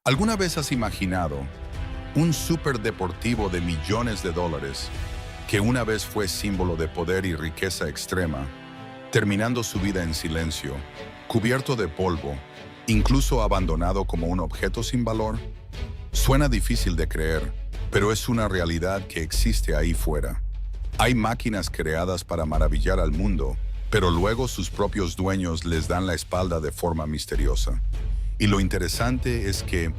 ¿Alguna vez has imaginado un superdeportivo de millones de dólares que una vez fue símbolo de poder y riqueza extrema, terminando su vida en silencio, cubierto de polvo, incluso abandonado como un objeto sin valor? Suena difícil de creer, pero es una realidad que existe ahí fuera. Hay máquinas creadas para maravillar al mundo, pero luego sus propios dueños les dan la espalda de forma misteriosa. Y lo interesante es que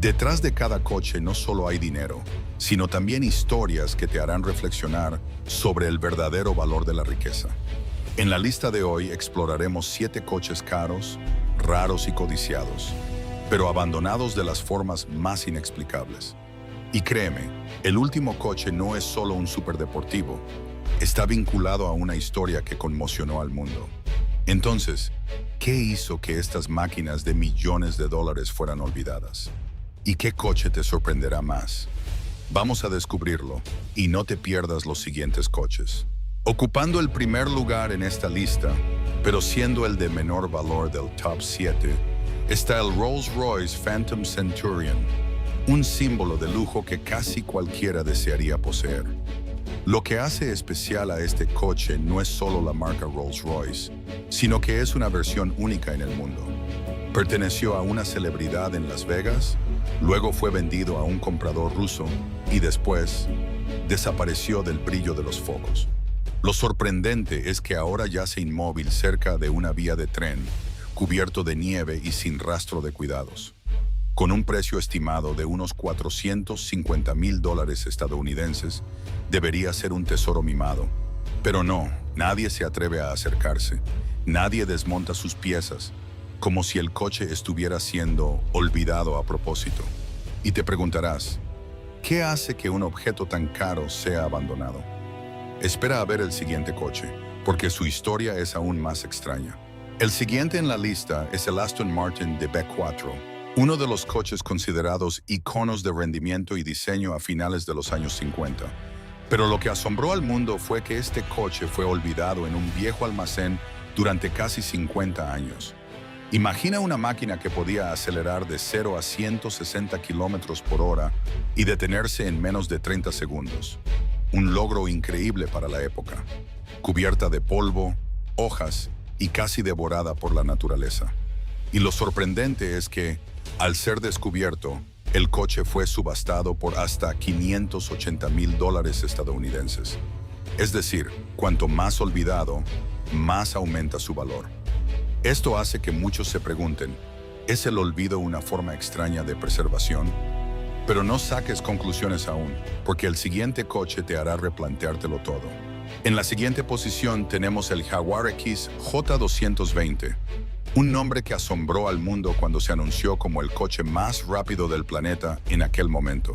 detrás de cada coche no solo hay dinero, sino también historias que te harán reflexionar sobre el verdadero valor de la riqueza. En la lista de hoy exploraremos 7 coches caros, raros y codiciados, pero abandonados de las formas más inexplicables. Y créeme, el último coche no es solo un superdeportivo, está vinculado a una historia que conmocionó al mundo. Entonces, ¿qué hizo que estas máquinas de millones de dólares fueran olvidadas? ¿Y qué coche te sorprenderá más? Vamos a descubrirlo, y no te pierdas los siguientes coches. Ocupando el primer lugar en esta lista, pero siendo el de menor valor del top 7, está el Rolls-Royce Phantom Centurion, un símbolo de lujo que casi cualquiera desearía poseer. Lo que hace especial a este coche no es solo la marca Rolls-Royce, sino que es una versión única en el mundo. Perteneció a una celebridad en Las Vegas, luego fue vendido a un comprador ruso y después desapareció del brillo de los focos. Lo sorprendente es que ahora yace inmóvil cerca de una vía de tren, cubierto de nieve y sin rastro de cuidados. Con un precio estimado de unos $450,000 estadounidenses, debería ser un tesoro mimado. Pero no, nadie se atreve a acercarse, nadie desmonta sus piezas, como si el coche estuviera siendo olvidado a propósito. Y te preguntarás, ¿qué hace que un objeto tan caro sea abandonado? Espera a ver el siguiente coche, porque su historia es aún más extraña. El siguiente en la lista es el Aston Martin DB4, uno de los coches considerados iconos de rendimiento y diseño a finales de los años 50. Pero lo que asombró al mundo fue que este coche fue olvidado en un viejo almacén durante casi 50 años. Imagina una máquina que podía acelerar de 0 a 160 kilómetros por hora y detenerse en menos de 30 segundos. Un logro increíble para la época, cubierta de polvo, hojas y casi devorada por la naturaleza. Y lo sorprendente es que, al ser descubierto, el coche fue subastado por hasta $580,000 estadounidenses. Es decir, cuanto más olvidado, más aumenta su valor. Esto hace que muchos se pregunten, ¿es el olvido una forma extraña de preservación? Pero no saques conclusiones aún, porque el siguiente coche te hará replanteártelo todo. En la siguiente posición tenemos el Jaguar X J220, un nombre que asombró al mundo cuando se anunció como el coche más rápido del planeta en aquel momento.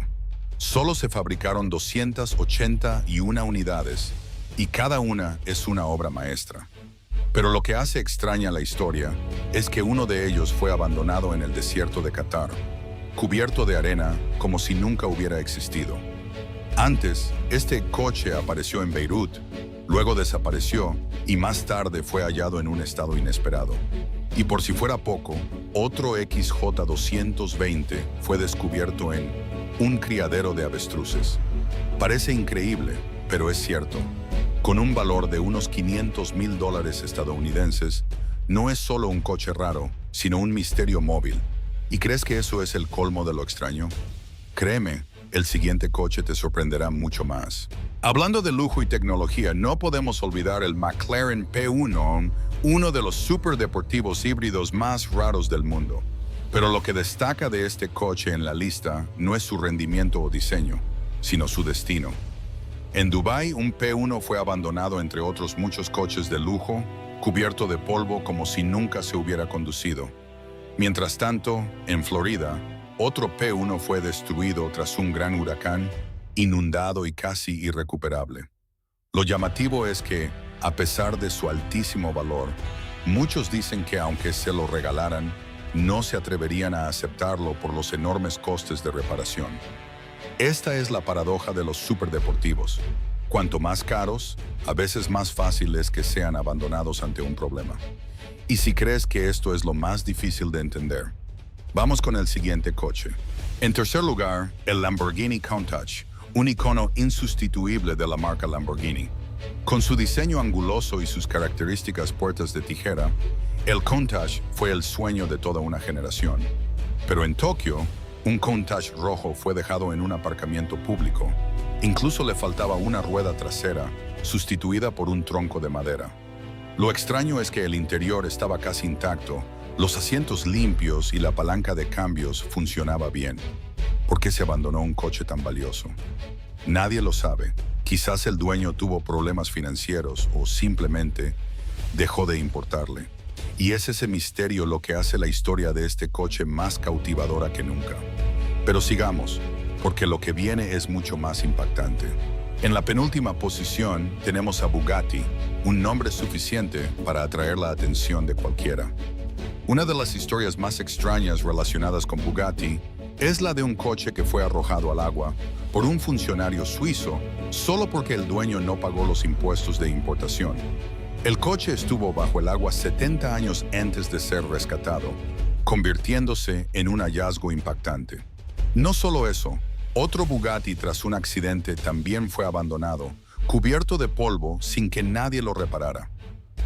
Solo se fabricaron 281 unidades, y cada una es una obra maestra. Pero lo que hace extraña la historia es que uno de ellos fue abandonado en el desierto de Qatar, cubierto de arena como si nunca hubiera existido. Antes, este coche apareció en Beirut, luego desapareció y más tarde fue hallado en un estado inesperado. Y por si fuera poco, otro XJ220 fue descubierto en un criadero de avestruces. Parece increíble, pero es cierto. Con un valor de unos $500,000 estadounidenses, no es solo un coche raro, sino un misterio móvil. ¿Y crees que eso es el colmo de lo extraño? Créeme, el siguiente coche te sorprenderá mucho más. Hablando de lujo y tecnología, no podemos olvidar el McLaren P1, uno de los superdeportivos híbridos más raros del mundo. Pero lo que destaca de este coche en la lista no es su rendimiento o diseño, sino su destino. En Dubái, un P1 fue abandonado entre otros muchos coches de lujo, cubierto de polvo como si nunca se hubiera conducido. Mientras tanto, en Florida, otro P1 fue destruido tras un gran huracán, inundado y casi irrecuperable. Lo llamativo es que, a pesar de su altísimo valor, muchos dicen que aunque se lo regalaran, no se atreverían a aceptarlo por los enormes costes de reparación. Esta es la paradoja de los superdeportivos. Cuanto más caros, a veces más fácil es que sean abandonados ante un problema. Y si crees que esto es lo más difícil de entender, Vamos con el siguiente coche. En tercer lugar, el Lamborghini Countach, un icono insustituible de la marca Lamborghini. Con su diseño anguloso y sus características puertas de tijera, el Countach fue el sueño de toda una generación. Pero en Tokio, un Countach rojo fue dejado en un aparcamiento público. Incluso le faltaba una rueda trasera, sustituida por un tronco de madera. Lo extraño es que el interior estaba casi intacto, los asientos limpios y la palanca de cambios funcionaba bien. ¿Por qué se abandonó un coche tan valioso? Nadie lo sabe. Quizás el dueño tuvo problemas financieros o simplemente dejó de importarle. Y es ese misterio lo que hace la historia de este coche más cautivadora que nunca. Pero sigamos, porque lo que viene es mucho más impactante. En la penúltima posición tenemos a Bugatti, un nombre suficiente para atraer la atención de cualquiera. Una de las historias más extrañas relacionadas con Bugatti es la de un coche que fue arrojado al agua por un funcionario suizo solo porque el dueño no pagó los impuestos de importación. El coche estuvo bajo el agua 70 años antes de ser rescatado, convirtiéndose en un hallazgo impactante. No solo eso, otro Bugatti tras un accidente también fue abandonado, cubierto de polvo sin que nadie lo reparara.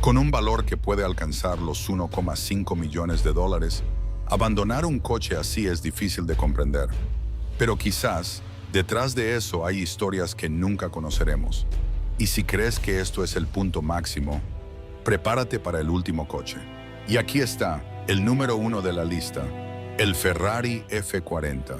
Con un valor que puede alcanzar los 1,5 millones de dólares, abandonar un coche así es difícil de comprender. Pero quizás, detrás de eso hay historias que nunca conoceremos. Y si crees que esto es el punto máximo, prepárate para el último coche. Y aquí está, el número 1 de la lista, el Ferrari F40.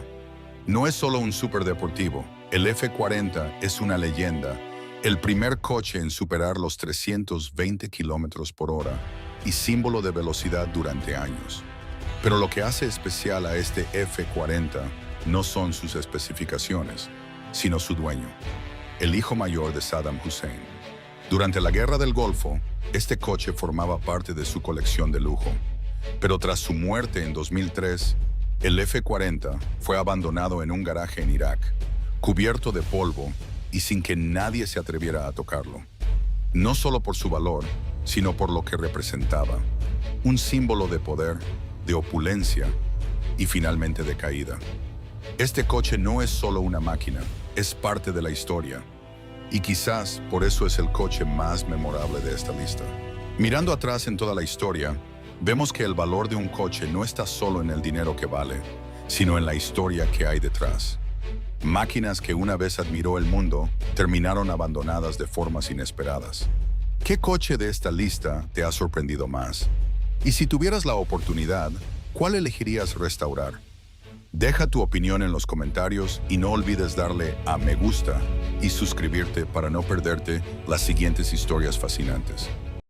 No es solo un superdeportivo, el F40 es una leyenda, el primer coche en superar los 320 kilómetros por hora y símbolo de velocidad durante años. Pero lo que hace especial a este F40 no son sus especificaciones, sino su dueño, el hijo mayor de Saddam Hussein. Durante la Guerra del Golfo, este coche formaba parte de su colección de lujo. Pero tras su muerte en 2003, el F40 fue abandonado en un garaje en Irak, cubierto de polvo y sin que nadie se atreviera a tocarlo. No solo por su valor, sino por lo que representaba. Un símbolo de poder, de opulencia y finalmente de caída. Este coche no es solo una máquina, es parte de la historia. Y quizás por eso es el coche más memorable de esta lista. Mirando atrás en toda la historia, vemos que el valor de un coche no está solo en el dinero que vale, sino en la historia que hay detrás. Máquinas que una vez admiró el mundo, terminaron abandonadas de formas inesperadas. ¿Qué coche de esta lista te ha sorprendido más? Y si tuvieras la oportunidad, ¿cuál elegirías restaurar? Deja tu opinión en los comentarios y no olvides darle a me gusta y suscribirte para no perderte las siguientes historias fascinantes.